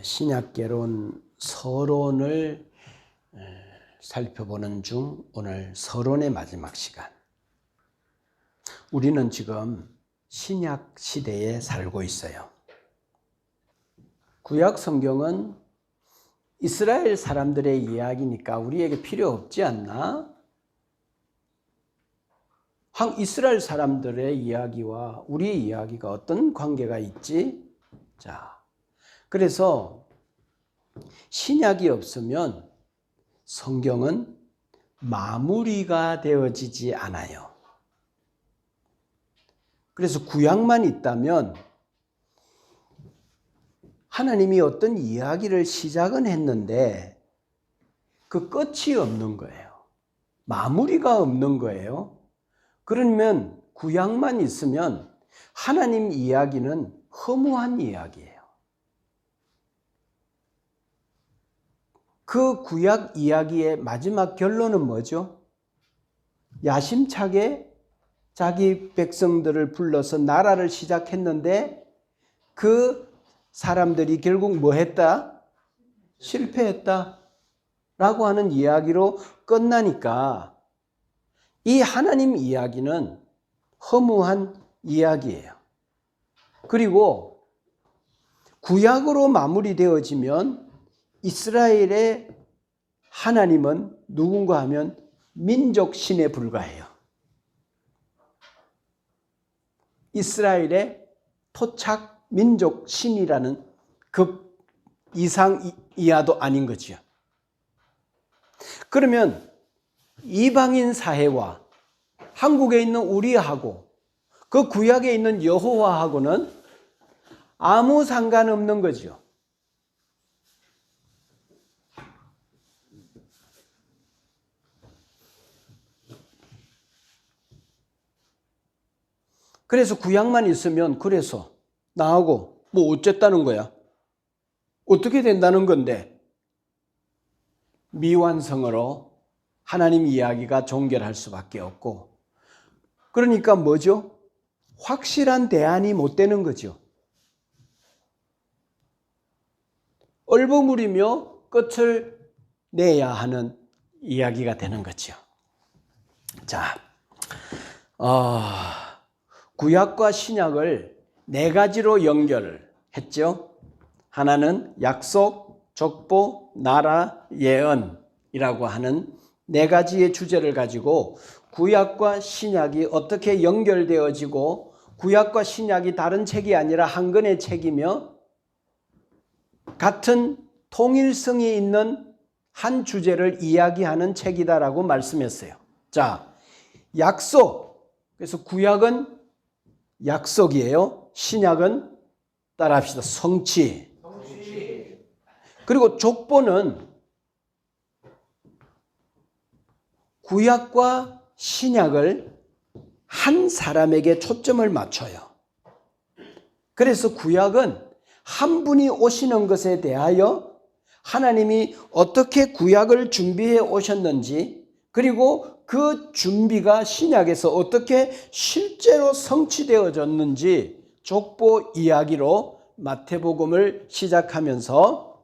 신약개론 서론을 살펴보는 중 오늘 서론의 마지막 시간. 우리는 지금 신약 시대에 살고 있어요. 구약 성경은 이스라엘 사람들의 이야기니까 우리에게 필요 없지 않나? 이스라엘 사람들의 이야기와 우리의 이야기가 어떤 관계가 있지? 자, 그래서 신약이 없으면 성경은 마무리가 되어지지 않아요. 그래서 구약만 있다면 하나님이 어떤 이야기를 시작은 했는데 그 끝이 없는 거예요. 마무리가 없는 거예요. 그러면 구약만 있으면 하나님 이야기는 허무한 이야기예요. 그 구약 이야기의 마지막 결론은 뭐죠? 야심차게 자기 백성들을 불러서 나라를 시작했는데 그 사람들이 결국 뭐 했다? 실패했다 라고 하는 이야기로 끝나니까 이 하나님 이야기는 허무한 이야기예요. 그리고 구약으로 마무리되어지면 이스라엘의 하나님은 누군가 하면 민족신에 불과해요. 이스라엘의 토착 민족신이라는 그 이상 이하도 아닌 거죠. 그러면 이방인 사회와 한국에 있는 우리하고 그 구약에 있는 여호와하고는 아무 상관없는 거죠. 그래서 구약만 있으면 그래서 나하고 뭐 어쨌다는 거야? 어떻게 된다는 건데? 미완성으로 하나님 이야기가 종결할 수밖에 없고, 그러니까 뭐죠? 확실한 대안이 못 되는 거죠. 얼버무리며 끝을 내야 하는 이야기가 되는 거죠. 자, 구약과 신약을 네 가지로 연결을 했죠. 하나는 약속, 족보, 나라, 예언이라고 하는 네 가지의 주제를 가지고 구약과 신약이 어떻게 연결되어지고 구약과 신약이 다른 책이 아니라 한 권의 책이며 같은 통일성이 있는 한 주제를 이야기하는 책이다라고 말씀했어요. 자, 약속. 그래서 구약은 약속이에요. 신약은 따라합시다. 성취. 그리고 족보는 구약과 신약을 한 사람에게 초점을 맞춰요. 그래서 구약은 한 분이 오시는 것에 대하여 하나님이 어떻게 구약을 준비해 오셨는지, 그리고 그 준비가 신약에서 어떻게 실제로 성취되어졌는지 족보 이야기로 마태복음을 시작하면서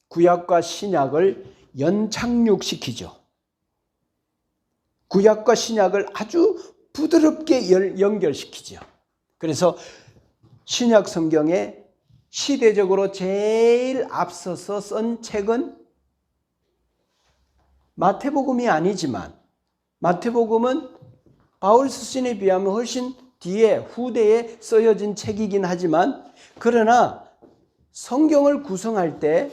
구약과 신약을 연착륙시키죠. 구약과 신약을 아주 부드럽게 연결시키죠. 그래서 신약 성경에 시대적으로 제일 앞서서 쓴 책은 마태복음이 아니지만, 마태복음은 바울 서신에 비하면 훨씬 뒤에 후대에 쓰여진 책이긴 하지만, 그러나 성경을 구성할 때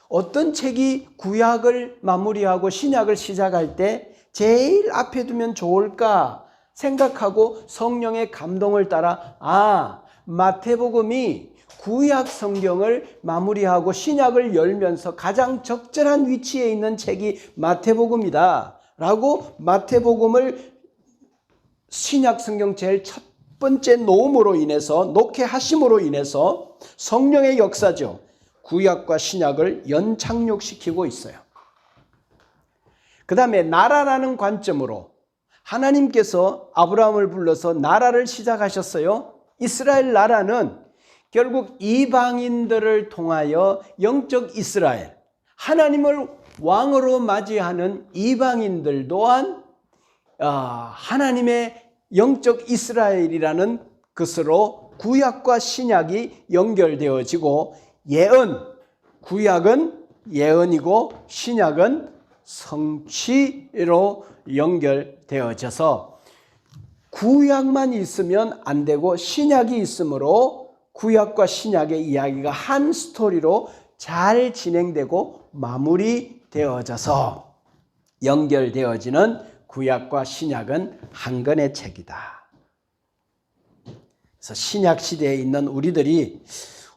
어떤 책이 구약을 마무리하고 신약을 시작할 때 제일 앞에 두면 좋을까 생각하고 성령의 감동을 따라 마태복음이 구약 성경을 마무리하고 신약을 열면서 가장 적절한 위치에 있는 책이 마태복음이다 라고 마태복음을 신약 성경 제일 첫 번째 놓음으로 인해서, 놓게 하심으로 인해서 성령의 역사죠. 구약과 신약을 연착륙시키고 있어요. 그 다음에 나라라는 관점으로 하나님께서 아브라함을 불러서 나라를 시작하셨어요. 이스라엘 나라는 결국 이방인들을 통하여 영적 이스라엘, 하나님을 왕으로 맞이하는 이방인들 또한 하나님의 영적 이스라엘이라는 것으로 구약과 신약이 연결되어지고, 구약은 예언이고 신약은 성취로 연결되어져서 구약만 있으면 안 되고 신약이 있으므로 구약과 신약의 이야기가 한 스토리로 잘 진행되고 마무리되어져서 연결되어지는 구약과 신약은 한 권의 책이다. 그래서 신약 시대에 있는 우리들이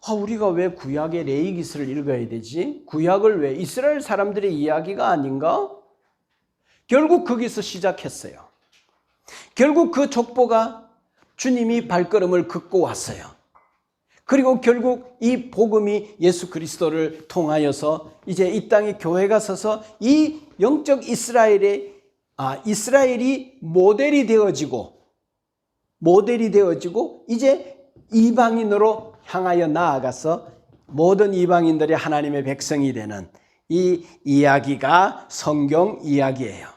우리가 왜 구약의 레위기서를 읽어야 되지? 구약을 왜 이스라엘 사람들의 이야기가 아닌가? 결국 거기서 시작했어요. 결국 그 족보가 주님이 발걸음을 긋고 왔어요. 그리고 결국 이 복음이 예수 그리스도를 통하여서 이제 이 땅에 교회가 서서 이 영적 이스라엘이 모델이 되어지고 이제 이방인으로 향하여 나아가서 모든 이방인들이 하나님의 백성이 되는 이 이야기가 성경 이야기예요.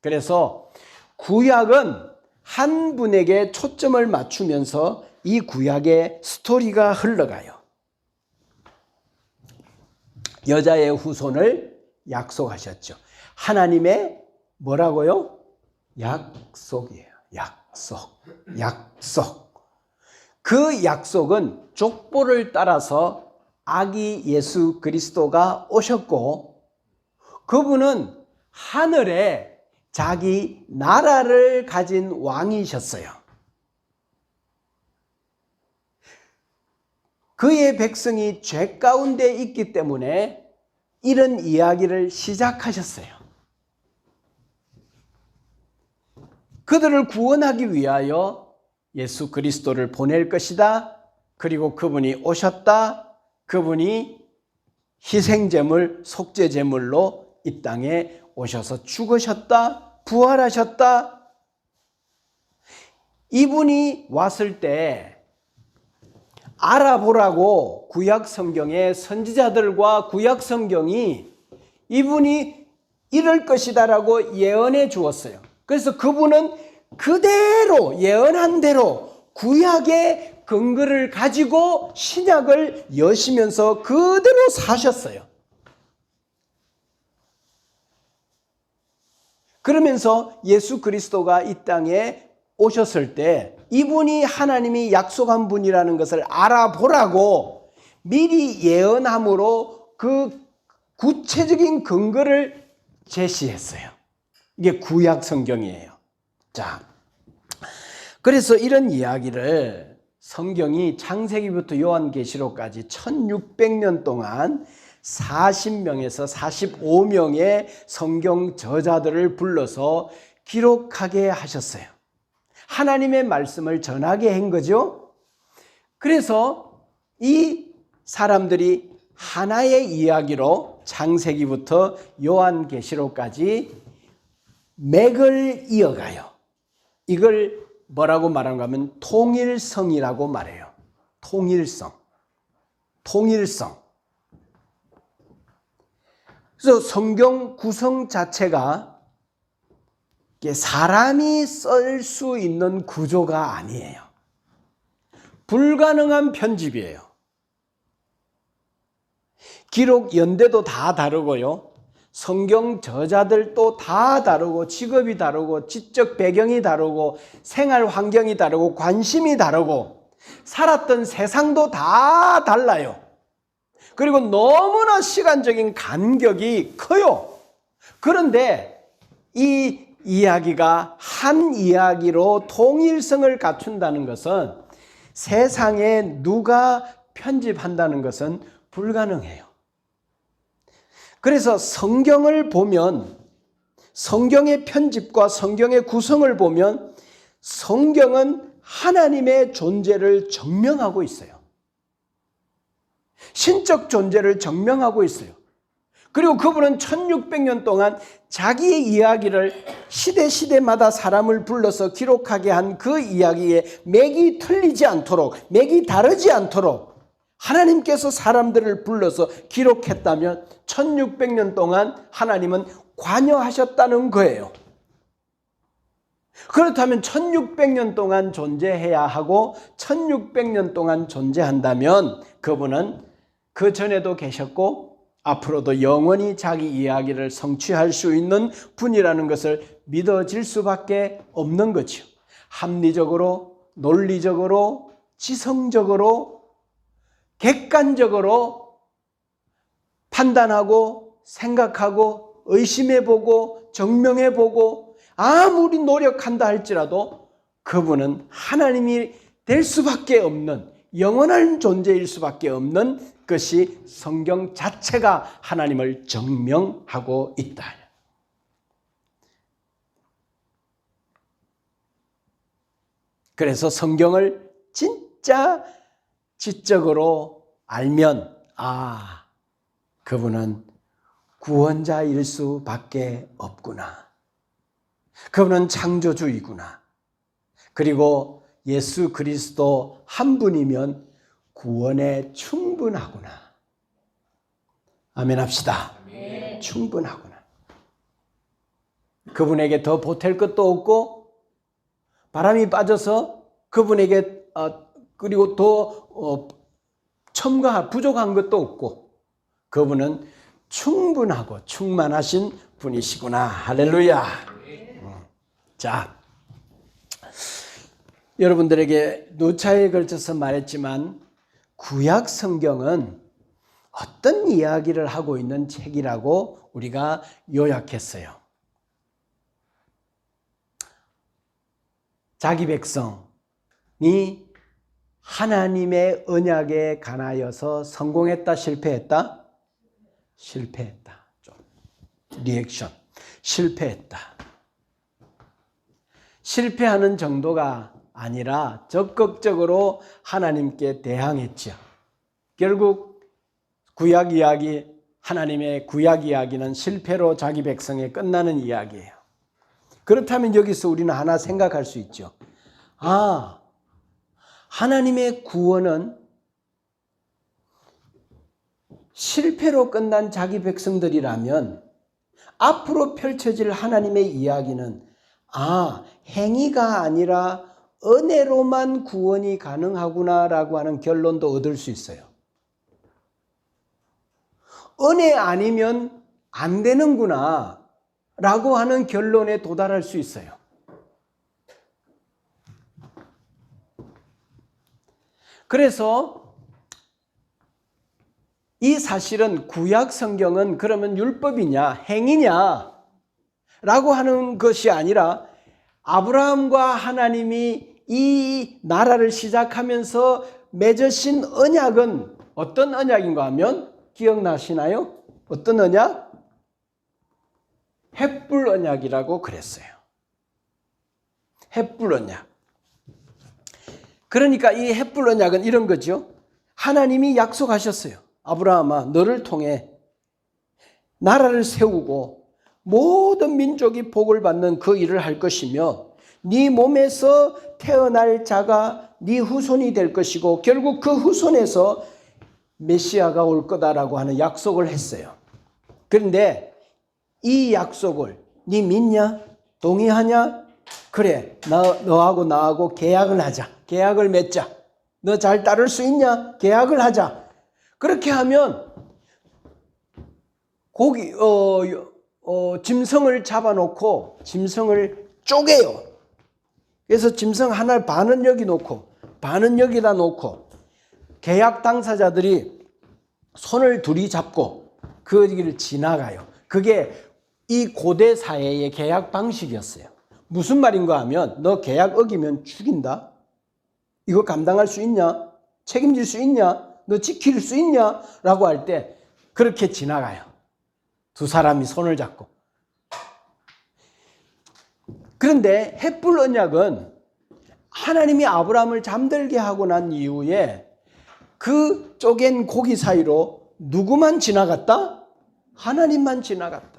그래서 구약은 한 분에게 초점을 맞추면서 이 구약의 스토리가 흘러가요. 여자의 후손을 약속하셨죠. 하나님의 뭐라고요? 약속이에요. 약속. 그 약속은 족보를 따라서 아기 예수 그리스도가 오셨고, 그분은 하늘에 자기 나라를 가진 왕이셨어요. 그의 백성이 죄 가운데 있기 때문에 이런 이야기를 시작하셨어요. 그들을 구원하기 위하여 예수 그리스도를 보낼 것이다. 그리고 그분이 오셨다. 그분이 희생제물, 속죄제물로 이 땅에 오셔서 죽으셨다. 부활하셨다. 이분이 왔을 때 알아보라고 구약 성경의 선지자들과 구약 성경이 이분이 이럴 것이다라고 예언해 주었어요. 그래서 그분은 그대로 예언한 대로 구약의 근거를 가지고 신약을 여시면서 그대로 사셨어요. 그러면서 예수 그리스도가 이 땅에 오셨을 때 이분이 하나님이 약속한 분이라는 것을 알아보라고 미리 예언함으로 그 구체적인 근거를 제시했어요. 이게 구약 성경이에요. 자, 그래서 이런 이야기를 성경이 창세기부터 요한계시록까지 1600년 동안 40명에서 45명의 성경 저자들을 불러서 기록하게 하셨어요. 하나님의 말씀을 전하게 한 거죠. 그래서 이 사람들이 하나의 이야기로 창세기부터 요한계시록까지 맥을 이어가요. 이걸 뭐라고 말하는가 하면 통일성이라고 말해요. 통일성. 그래서 성경 구성 자체가 사람이 쓸 수 있는 구조가 아니에요. 불가능한 편집이에요. 기록 연대도 다 다르고요. 성경 저자들도 다 다르고, 직업이 다르고, 지적 배경이 다르고, 생활 환경이 다르고, 관심이 다르고, 살았던 세상도 다 달라요. 그리고 너무나 시간적인 간격이 커요. 그런데 이 이야기가 한 이야기로 통일성을 갖춘다는 것은 세상에 누가 편집한다는 것은 불가능해요. 그래서 성경을 보면, 성경의 편집과 성경의 구성을 보면 성경은 하나님의 존재를 증명하고 있어요. 신적 존재를 증명하고 있어요. 그리고 그분은 1600년 동안 자기의 이야기를 시대마다 사람을 불러서 기록하게 한 그 이야기에 맥이 틀리지 않도록, 맥이 다르지 않도록 하나님께서 사람들을 불러서 기록했다면 1600년 동안 하나님은 관여하셨다는 거예요. 그렇다면 1600년 동안 존재해야 하고 1600년 동안 존재한다면 그분은 그 전에도 계셨고 앞으로도 영원히 자기 이야기를 성취할 수 있는 분이라는 것을 믿어질 수밖에 없는 거죠. 합리적으로, 논리적으로, 지성적으로, 객관적으로 판단하고 생각하고 의심해보고 증명해보고 아무리 노력한다 할지라도 그분은 하나님이 될 수밖에 없는 영원한 존재일 수밖에 없는 것이 성경 자체가 하나님을 증명하고 있다. 그래서 성경을 진짜 지적으로 알면 그분은 구원자일 수밖에 없구나. 그분은 창조주이구나. 그리고 예수 그리스도 한 분이면 구원에 충분하구나. 아멘 합시다. 아멘. 충분하구나. 그분에게 더 보탤 것도 없고 바람이 빠져서 그분에게 그리고 더 첨가할 부족한 것도 없고 그분은 충분하고 충만하신 분이시구나. 할렐루야. 자, 여러분들에게 누차에 걸쳐서 말했지만 구약 성경은 어떤 이야기를 하고 있는 책이라고 우리가 요약했어요. 자기 백성이 하나님의 언약에 관하여서 성공했다, 실패했다? 실패했다. 좀 리액션. 실패했다. 실패하는 정도가 아니라 적극적으로 하나님께 대항했죠. 결국 구약 이야기, 하나님의 구약 이야기는 실패로 자기 백성에 끝나는 이야기예요. 그렇다면 여기서 우리는 하나 생각할 수 있죠. 하나님의 구원은 실패로 끝난 자기 백성들이라면 앞으로 펼쳐질 하나님의 이야기는 행위가 아니라 은혜로만 구원이 가능하구나라고 하는 결론도 얻을 수 있어요. 은혜 아니면 안 되는구나 라고 하는 결론에 도달할 수 있어요. 그래서 이 사실은 구약 성경은 그러면 율법이냐 행위냐 라고 하는 것이 아니라 아브라함과 하나님이 이 나라를 시작하면서 맺으신 언약은 어떤 언약인가 하면 기억나시나요? 어떤 언약? 횃불 언약이라고 그랬어요. 횃불 언약. 그러니까 이 횃불 언약은 이런 거죠. 하나님이 약속하셨어요. 아브라함아, 너를 통해 나라를 세우고 모든 민족이 복을 받는 그 일을 할 것이며 네 몸에서 태어날 자가 네 후손이 될 것이고 결국 그 후손에서 메시아가 올 거다라고 하는 약속을 했어요. 그런데 이 약속을 네 믿냐? 동의하냐? 그래, 너하고 나하고 계약을 하자. 계약을 맺자. 너 잘 따를 수 있냐? 계약을 하자. 그렇게 하면 짐승을 잡아놓고 짐승을 쪼개요. 그래서 짐승 하나를 반은 여기 놓고 반은 여기다 놓고 계약 당사자들이 손을 둘이 잡고 그 길을 지나가요. 그게 이 고대 사회의 계약 방식이었어요. 무슨 말인가 하면 너 계약 어기면 죽인다. 이거 감당할 수 있냐? 책임질 수 있냐? 너 지킬 수 있냐? 라고 할 때 그렇게 지나가요. 두 사람이 손을 잡고. 그런데 횃불 언약은 하나님이 아브라함을 잠들게 하고 난 이후에 그 쪼갠 고기 사이로 누구만 지나갔다? 하나님만 지나갔다.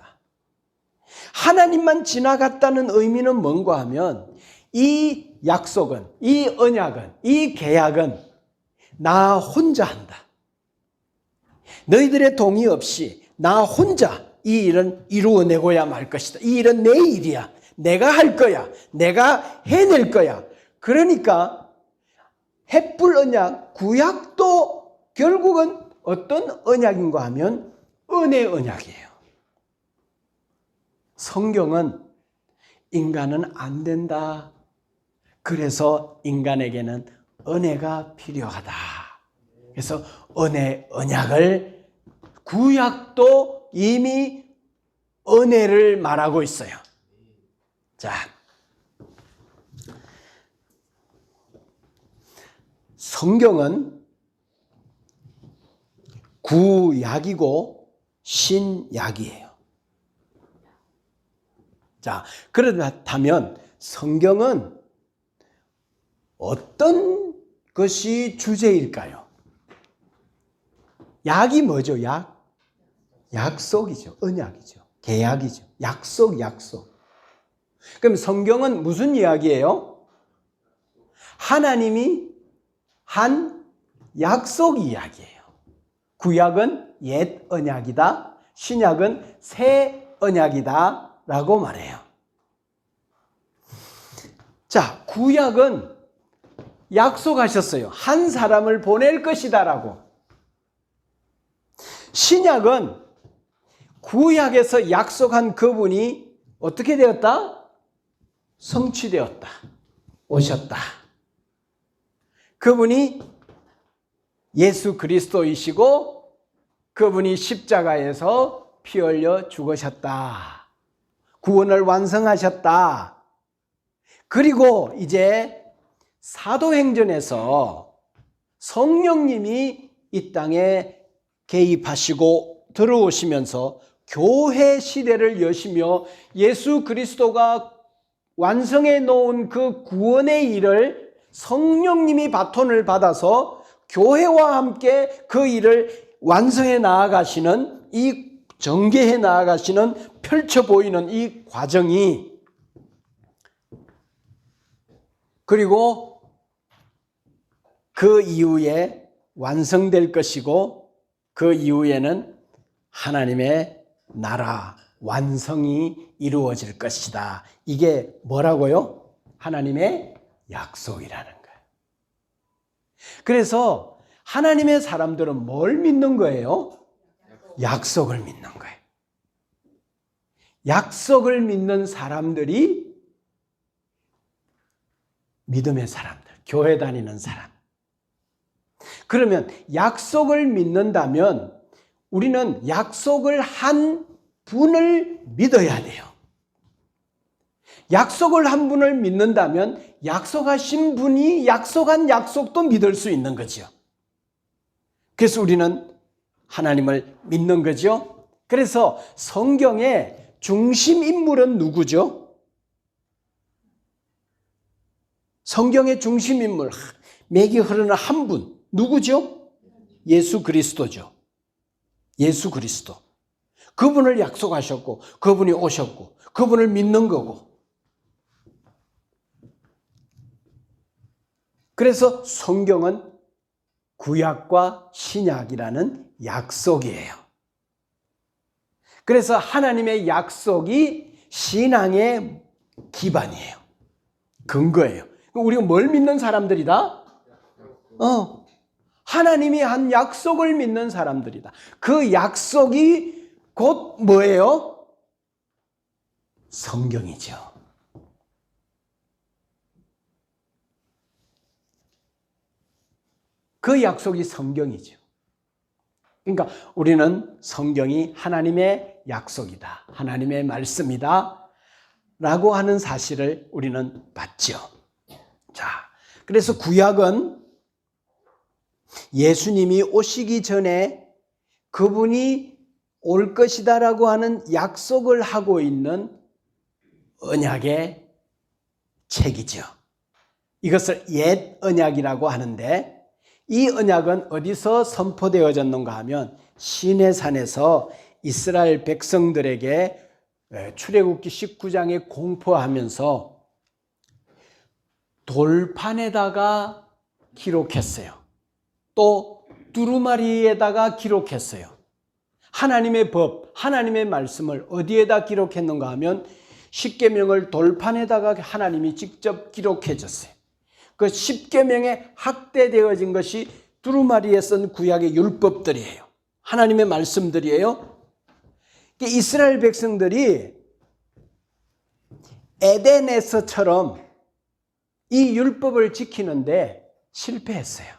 하나님만 지나갔다는 의미는 뭔가 하면 이 약속은, 이 언약은, 이 계약은 나 혼자 한다. 너희들의 동의 없이 나 혼자 이 일은 이루어내고야 말 것이다. 이 일은 내 일이야. 내가 할 거야. 내가 해낼 거야. 그러니까 햇불 언약, 구약도 결국은 어떤 언약인가 하면 은혜 언약이에요. 성경은 인간은 안 된다. 그래서 인간에게는 은혜가 필요하다. 그래서 은혜 언약을 구약도 이미 은혜를 말하고 있어요. 자, 성경은 구약이고 신약이에요. 자, 그렇다면 성경은 어떤 것이 주제일까요? 약이 뭐죠? 약? 약속이죠. 언약이죠. 계약이죠. 약속. 그럼 성경은 무슨 이야기예요? 하나님이 한 약속 이야기예요. 구약은 옛 언약이다. 신약은 새 언약이다. 라고 말해요. 자, 구약은 약속하셨어요. 한 사람을 보낼 것이다 라고. 신약은 구약에서 약속한 그분이 어떻게 되었다? 성취되었다. 오셨다. 그분이 예수 그리스도이시고 그분이 십자가에서 피 흘려 죽으셨다. 구원을 완성하셨다. 그리고 이제 사도행전에서 성령님이 이 땅에 개입하시고 들어오시면서 교회 시대를 여시며 예수 그리스도가 완성해 놓은 그 구원의 일을 성령님이 바톤을 받아서 교회와 함께 그 일을 완성해 나아가시는, 이 전개해 나아가시는, 펼쳐 보이는 이 과정이, 그리고 그 이후에 완성될 것이고 그 이후에는 하나님의 나라 완성이 이루어질 것이다. 이게 뭐라고요? 하나님의 약속이라는 거예요. 그래서 하나님의 사람들은 뭘 믿는 거예요? 약속을 믿는 거예요. 약속을 믿는 사람들이 믿음의 사람들, 교회 다니는 사람. 그러면 약속을 믿는다면 우리는 약속을 한 분을 믿어야 돼요. 약속을 한 분을 믿는다면 약속하신 분이 약속한 약속도 믿을 수 있는 거죠. 그래서 우리는 하나님을 믿는 거죠. 그래서 성경의 중심 인물은 누구죠? 성경의 중심 인물, 맥이 흐르는 한 분, 누구죠? 예수 그리스도죠. 예수 그리스도. 그분을 약속하셨고 그분이 오셨고 그분을 믿는 거고. 그래서 성경은 구약과 신약이라는 약속이에요. 그래서 하나님의 약속이 신앙의 기반이에요. 근거예요. 우리가 뭘 믿는 사람들이다? 하나님이 한 약속을 믿는 사람들이다. 그 약속이 곧 뭐예요? 성경이죠. 그 약속이 성경이죠. 그러니까 우리는 성경이 하나님의 약속이다. 하나님의 말씀이다. 라고 하는 사실을 우리는 받죠. 자, 그래서 구약은 예수님이 오시기 전에 그분이 올 것이다라고 하는 약속을 하고 있는 언약의 책이죠. 이것을 옛 언약이라고 하는데 이 언약은 어디서 선포되어졌는가 하면 시내산에서 이스라엘 백성들에게 출애굽기 19장에 공포하면서 돌판에다가 기록했어요. 또 두루마리에다가 기록했어요. 하나님의 법, 하나님의 말씀을 어디에다 기록했는가 하면 십계명을 돌판에다가 하나님이 직접 기록해 줬어요. 그 십계명에 확대되어진 것이 두루마리에 쓴 구약의 율법들이에요. 하나님의 말씀들이에요. 이스라엘 백성들이 에덴에서처럼 이 율법을 지키는데 실패했어요.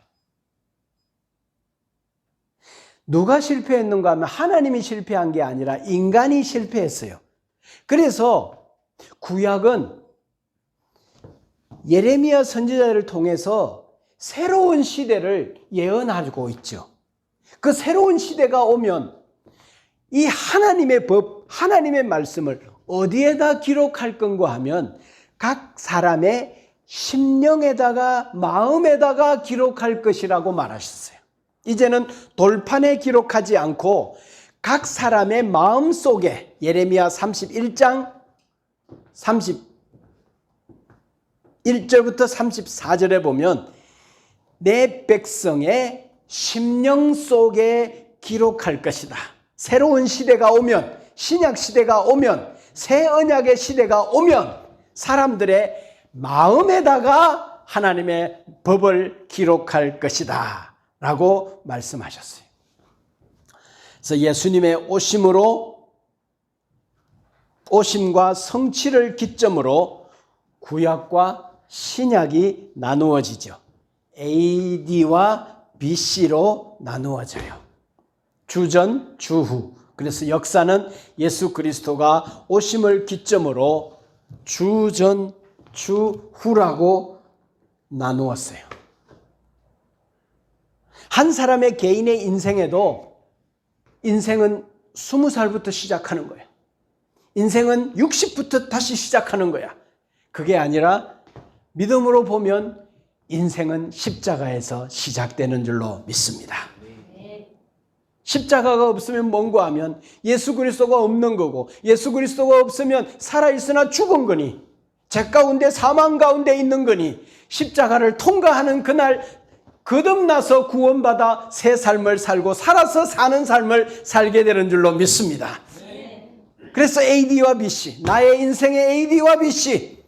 누가 실패했는가 하면 하나님이 실패한 게 아니라 인간이 실패했어요. 그래서 구약은 예레미야 선지자를 통해서 새로운 시대를 예언하고 있죠. 그 새로운 시대가 오면 이 하나님의 법, 하나님의 말씀을 어디에다 기록할 건가 하면 각 사람의 심령에다가 마음에다가 기록할 것이라고 말하셨어요. 이제는 돌판에 기록하지 않고 각 사람의 마음 속에 예레미야 31장 31절부터 34절에 보면 내 백성의 심령 속에 기록할 것이다. 새로운 시대가 오면, 신약 시대가 오면, 새 언약의 시대가 오면 사람들의 마음에다가 하나님의 법을 기록할 것이다 라고 말씀하셨어요. 그래서 예수님의 오심과 성취를 기점으로 구약과 신약이 나누어지죠. AD와 BC로 나누어져요. 주전, 주후. 그래서 역사는 예수 그리스도가 오심을 기점으로 주전, 주후라고 나누었어요. 한 사람의 개인의 인생에도 인생은 20살부터 시작하는 거예요. 인생은 60부터 다시 시작하는 거야. 그게 아니라 믿음으로 보면 인생은 십자가에서 시작되는 줄로 믿습니다. 십자가가 없으면 뭔가 하면 예수 그리스도가 없는 거고, 예수 그리스도가 없으면 살아있으나 죽은 거니, 죄 가운데 사망 가운데 있는 거니, 십자가를 통과하는 그날 거듭나서 구원받아 새 삶을 살고 살아서 사는 삶을 살게 되는 줄로 믿습니다. 그래서 AD와 BC, 나의 인생의 AD와 BC,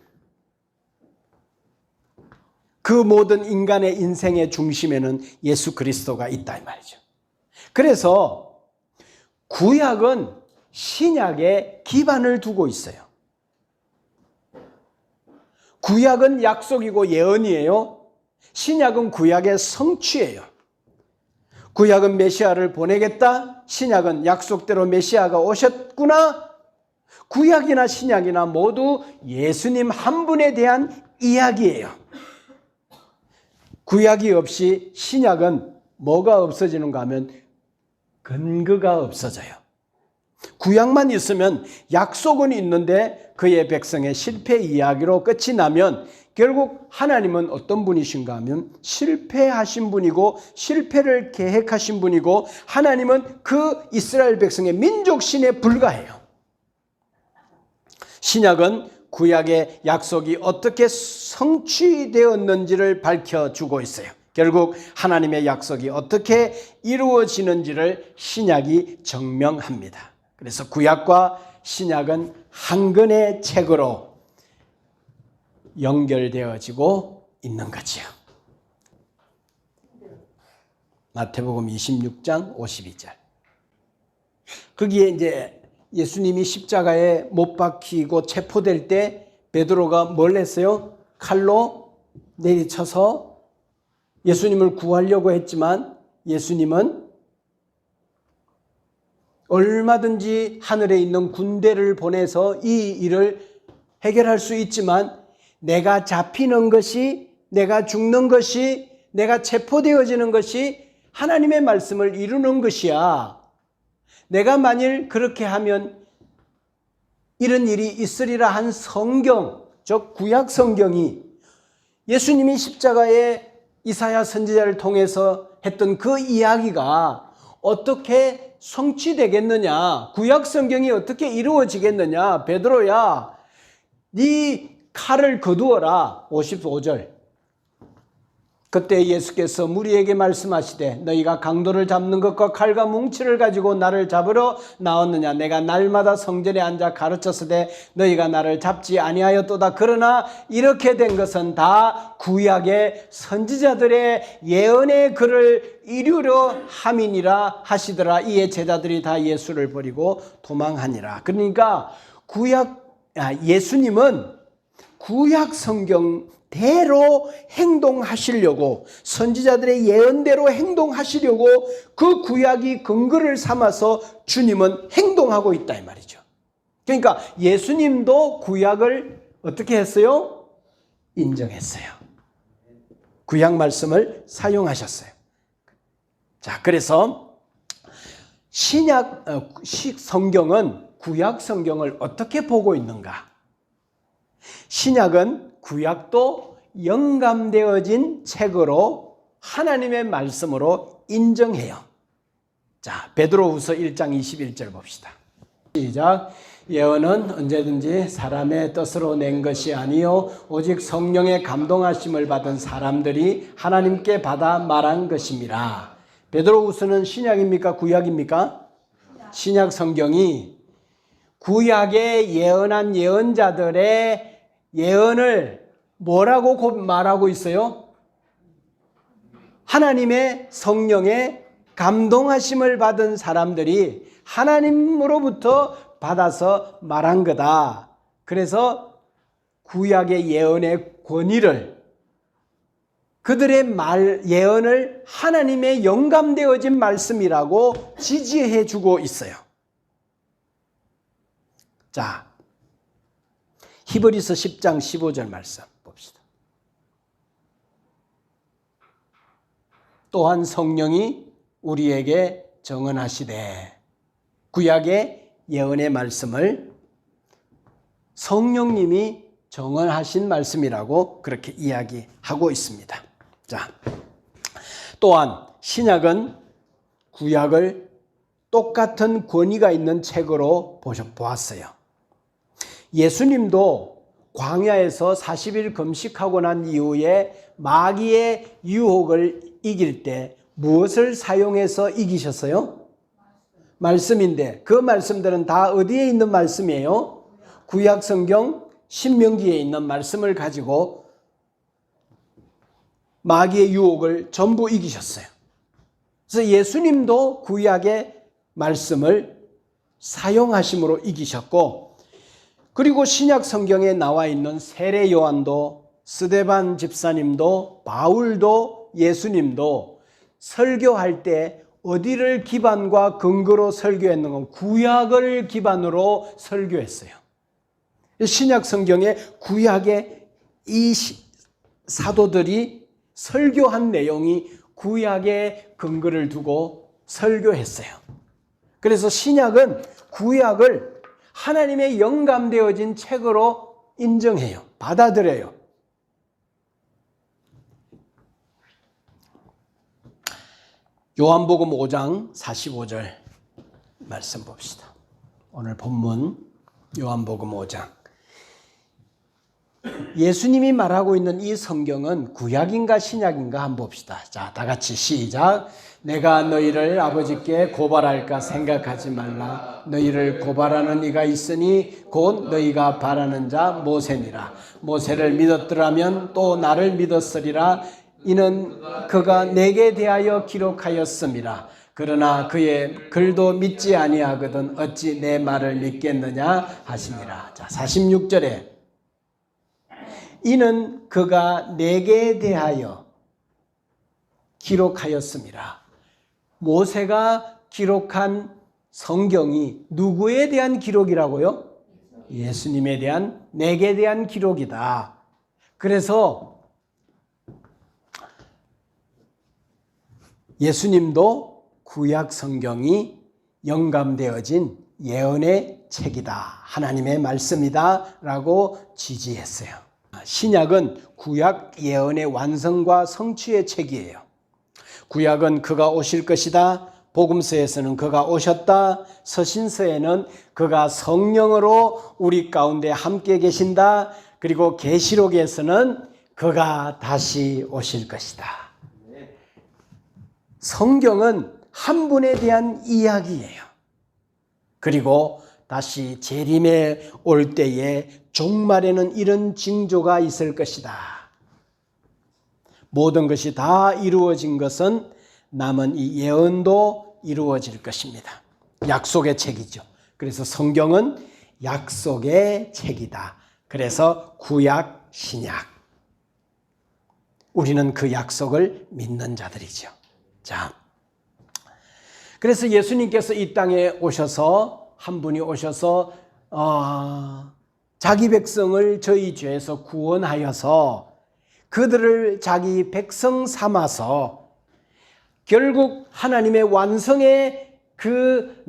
그 모든 인간의 인생의 중심에는 예수 그리스도가 있다 이 말이죠. 그래서 구약은 신약에 기반을 두고 있어요. 구약은 약속이고 예언이에요. 신약은 구약의 성취예요. 구약은 메시아를 보내겠다. 신약은 약속대로 메시아가 오셨구나. 구약이나 신약이나 모두 예수님 한 분에 대한 이야기예요. 구약이 없이 신약은 뭐가 없어지는가 하면 근거가 없어져요. 구약만 있으면 약속은 있는데 그의 백성의 실패 이야기로 끝이 나면 결국 하나님은 어떤 분이신가 하면 실패하신 분이고 실패를 계획하신 분이고 하나님은 그 이스라엘 백성의 민족신에 불과해요. 신약은 구약의 약속이 어떻게 성취되었는지를 밝혀주고 있어요. 결국 하나님의 약속이 어떻게 이루어지는지를 신약이 증명합니다. 그래서 구약과 신약은 한 권의 책으로 연결되어지고 있는 거지요. 마태복음 26장 52절. 거기에 이제 예수님이 십자가에 못 박히고 체포될 때 베드로가 뭘 했어요? 칼로 내리쳐서 예수님을 구하려고 했지만 예수님은 얼마든지 하늘에 있는 군대를 보내서 이 일을 해결할 수 있지만 내가 잡히는 것이, 내가 죽는 것이, 내가 체포되어지는 것이 하나님의 말씀을 이루는 것이야. 내가 만일 그렇게 하면 이런 일이 있으리라 한 성경, 즉 구약 성경이 예수님이 십자가에 이사야 선지자를 통해서 했던 그 이야기가 어떻게 성취되겠느냐, 구약 성경이 어떻게 이루어지겠느냐. 베드로야, 네 칼을 거두어라. 55절. 그때 예수께서 무리에게 말씀하시되 너희가 강도를 잡는 것과 칼과 뭉치를 가지고 나를 잡으러 나왔느냐. 내가 날마다 성전에 앉아 가르쳤으되 너희가 나를 잡지 아니하였도다. 그러나 이렇게 된 것은 다 구약의 선지자들의 예언의 글을 이루려 함이니라 하시더라. 이에 제자들이 다 예수를 버리고 도망하니라. 그러니까 예수님은 구약 성경대로 행동하시려고, 선지자들의 예언대로 행동하시려고 그 구약이 근거를 삼아서 주님은 행동하고 있다 이 말이죠. 그러니까 예수님도 구약을 어떻게 했어요? 인정했어요. 구약 말씀을 사용하셨어요. 자, 그래서 신약 성경은 구약 성경을 어떻게 보고 있는가? 신약은 구약도 영감되어진 책으로 하나님의 말씀으로 인정해요. 자, 베드로후서 1장 21절 봅시다. 시작. 예언은 언제든지 사람의 뜻으로 낸 것이 아니요 오직 성령의 감동하심을 받은 사람들이 하나님께 받아 말한 것입니다. 베드로후서는 신약입니까? 구약입니까? 신약 성경이 구약에 예언한 예언자들의 예언을 뭐라고 말하고 있어요? 하나님의 성령의 감동하심을 받은 사람들이 하나님으로부터 받아서 말한 거다. 그래서 구약의 예언의 권위를, 그들의 예언을 하나님의 영감되어진 말씀이라고 지지해 주고 있어요. 자, 히브리서 10장 15절 말씀 봅시다. 또한 성령이 우리에게 정언하시되, 구약의 예언의 말씀을 성령님이 정언하신 말씀이라고 그렇게 이야기하고 있습니다. 자, 또한 신약은 구약을 똑같은 권위가 있는 책으로 보았어요. 예수님도 광야에서 40일 금식하고 난 이후에 마귀의 유혹을 이길 때 무엇을 사용해서 이기셨어요? 말씀인데 그 말씀들은 다 어디에 있는 말씀이에요? 구약 성경 신명기에 있는 말씀을 가지고 마귀의 유혹을 전부 이기셨어요. 그래서 예수님도 구약의 말씀을 사용하심으로 이기셨고, 그리고 신약 성경에 나와 있는 세례 요한도, 스데반 집사님도, 바울도, 예수님도 설교할 때 어디를 기반과 근거로 설교했는가? 구약을 기반으로 설교했어요. 신약 성경에 구약의 이 사도들이 설교한 내용이 구약의 근거를 두고 설교했어요. 그래서 신약은 구약을 하나님의 영감되어진 책으로 인정해요. 받아들여요. 요한복음 5장 45절 말씀 봅시다. 오늘 본문 요한복음 5장. 예수님이 말하고 있는 이 성경은 구약인가 신약인가 한번 봅시다. 자, 다 같이 시작. 내가 너희를 아버지께 고발할까 생각하지 말라. 너희를 고발하는 이가 있으니 곧 너희가 바라는 자 모세니라. 모세를 믿었더라면 또 나를 믿었으리라. 이는 그가 내게 대하여 기록하였음이라. 그러나 그의 글도 믿지 아니하거든 어찌 내 말을 믿겠느냐 하시니라. 자, 46절에 이는 그가 내게 대하여 기록하였음이라. 모세가 기록한 성경이 누구에 대한 기록이라고요? 예수님에 대한, 내게 대한 기록이다. 그래서 예수님도 구약 성경이 영감되어진 예언의 책이다. 하나님의 말씀이다. 라고 지지했어요. 신약은 구약 예언의 완성과 성취의 책이에요. 구약은 그가 오실 것이다. 복음서에서는 그가 오셨다. 서신서에는 그가 성령으로 우리 가운데 함께 계신다. 그리고 계시록에서는 그가 다시 오실 것이다. 성경은 한 분에 대한 이야기예요. 그리고 다시 재림에 올 때에 종말에는 이런 징조가 있을 것이다. 모든 것이 다 이루어진 것은 남은 이 예언도 이루어질 것입니다. 약속의 책이죠. 그래서 성경은 약속의 책이다. 그래서 구약, 신약. 우리는 그 약속을 믿는 자들이죠. 자, 그래서 예수님께서 이 땅에 오셔서 한 분이 오셔서 자기 백성을 저희 죄에서 구원하여서 그들을 자기 백성 삼아서 결국 하나님의 완성의 그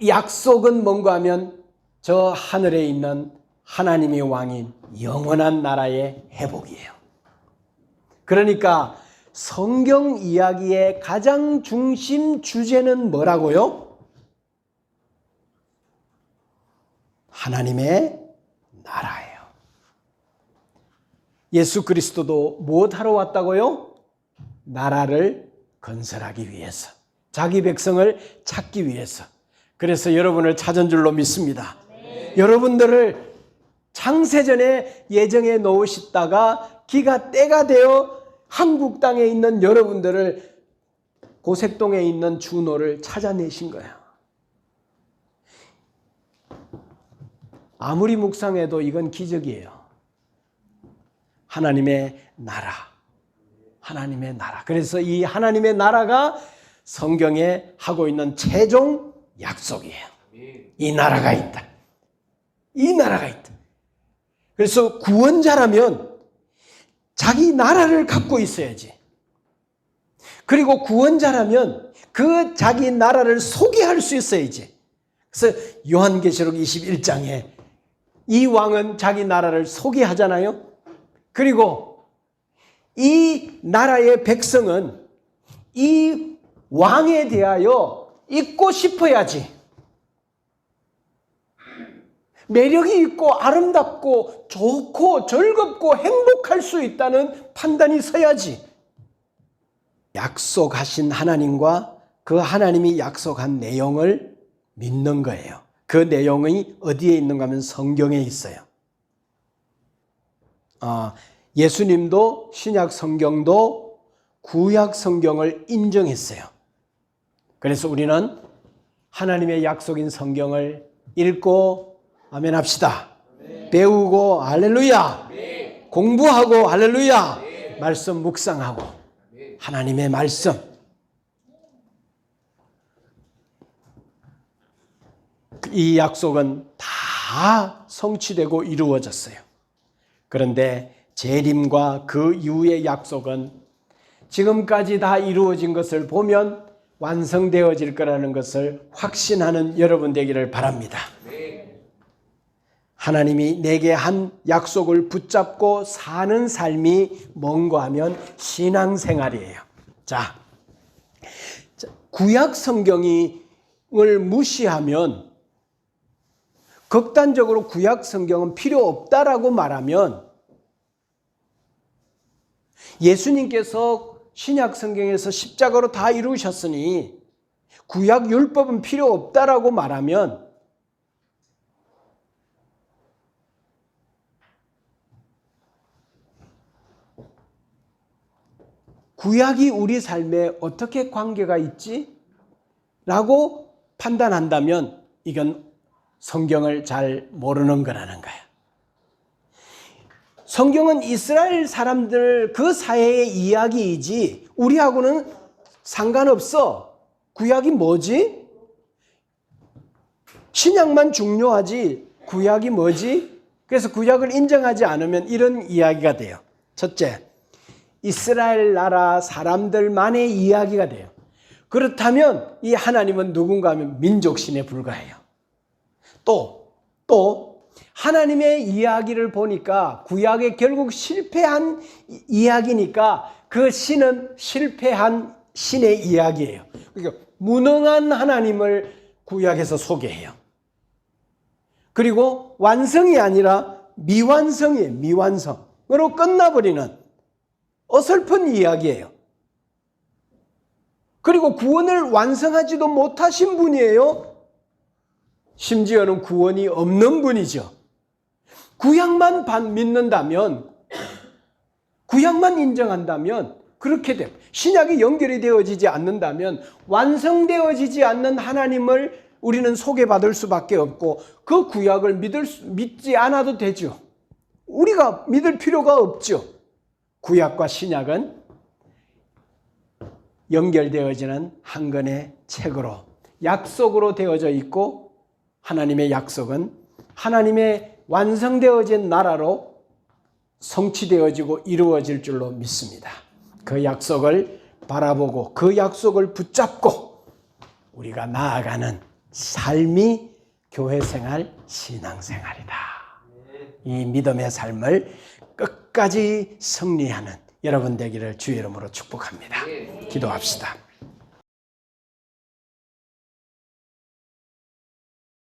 약속은 뭔가 하면 저 하늘에 있는 하나님의 왕인 영원한 나라의 회복이에요. 그러니까 성경 이야기의 가장 중심 주제는 뭐라고요? 하나님의 나라예요. 예수 그리스도도 무엇하러 왔다고요? 나라를 건설하기 위해서, 자기 백성을 찾기 위해서. 그래서 여러분을 찾은 줄로 믿습니다. 여러분들을 창세전에 예정해 놓으시다가 때가 되어 한국 땅에 있는 여러분들을 고색동에 있는 준호를 찾아내신 거예요. 아무리 묵상해도 이건 기적이에요. 하나님의 나라. 하나님의 나라. 그래서 이 하나님의 나라가 성경에 하고 있는 최종 약속이에요. 이 나라가 있다. 이 나라가 있다. 그래서 구원자라면 자기 나라를 갖고 있어야지. 그리고 구원자라면 그 자기 나라를 소개할 수 있어야지. 그래서 요한계시록 21장에 이 왕은 자기 나라를 소개하잖아요. 그리고 이 나라의 백성은 이 왕에 대하여 잊고 싶어야지. 매력이 있고 아름답고 좋고 즐겁고 행복할 수 있다는 판단이 서야지. 약속하신 하나님과 그 하나님이 약속한 내용을 믿는 거예요. 그 내용이 어디에 있는가 하면 성경에 있어요. 예수님도 신약 성경도 구약 성경을 인정했어요. 그래서 우리는 하나님의 약속인 성경을 읽고 아멘 합시다. 배우고 할렐루야. 공부하고 할렐루야. 말씀 묵상하고 하나님의 말씀. 이 약속은 다 성취되고 이루어졌어요. 그런데 재림과 그 이후의 약속은 지금까지 다 이루어진 것을 보면 완성되어질 거라는 것을 확신하는 여러분 되기를 바랍니다. 하나님이 내게 한 약속을 붙잡고 사는 삶이 뭔가 하면 신앙생활이에요. 자, 구약 성경을 무시하면, 극단적으로 구약 성경은 필요 없다라고 말하면 예수님께서 신약 성경에서 십자가로 다 이루셨으니 구약 율법은 필요 없다라고 말하면 구약이 우리 삶에 어떻게 관계가 있지? 라고 판단한다면 이건 성경을 잘 모르는 거라는 거야. 성경은 이스라엘 사람들 그 사회의 이야기이지 우리하고는 상관없어. 구약이 뭐지? 신약만 중요하지 구약이 뭐지? 그래서 구약을 인정하지 않으면 이런 이야기가 돼요. 첫째, 이스라엘 나라 사람들만의 이야기가 돼요. 그렇다면 이 하나님은 누군가 하면 민족신에 불과해요. 또 하나님의 이야기를 보니까 구약에 결국 실패한 이야기니까 그 신은 실패한 신의 이야기예요. 그러니까 무능한 하나님을 구약에서 소개해요. 그리고 완성이 아니라 미완성이에요. 미완성. 끝나버리는 어설픈 이야기예요. 그리고 구원을 완성하지도 못하신 분이에요. 심지어는 구원이 없는 분이죠. 구약만 믿는다면, 구약만 인정한다면 그렇게 돼요. 신약이 연결이 되어지지 않는다면 완성되어지지 않는 하나님을 우리는 소개받을 수밖에 없고 그 구약을 믿지 않아도 되죠. 우리가 믿을 필요가 없죠. 구약과 신약은 연결되어지는 한 권의 책으로 약속으로 되어져 있고 하나님의 약속은 하나님의 완성되어진 나라로 성취되어지고 이루어질 줄로 믿습니다. 그 약속을 바라보고 그 약속을 붙잡고 우리가 나아가는 삶이 교회생활, 신앙생활이다. 이 믿음의 삶을 끝까지 승리하는 여러분 되기를 주의 이름으로 축복합니다. 기도합시다.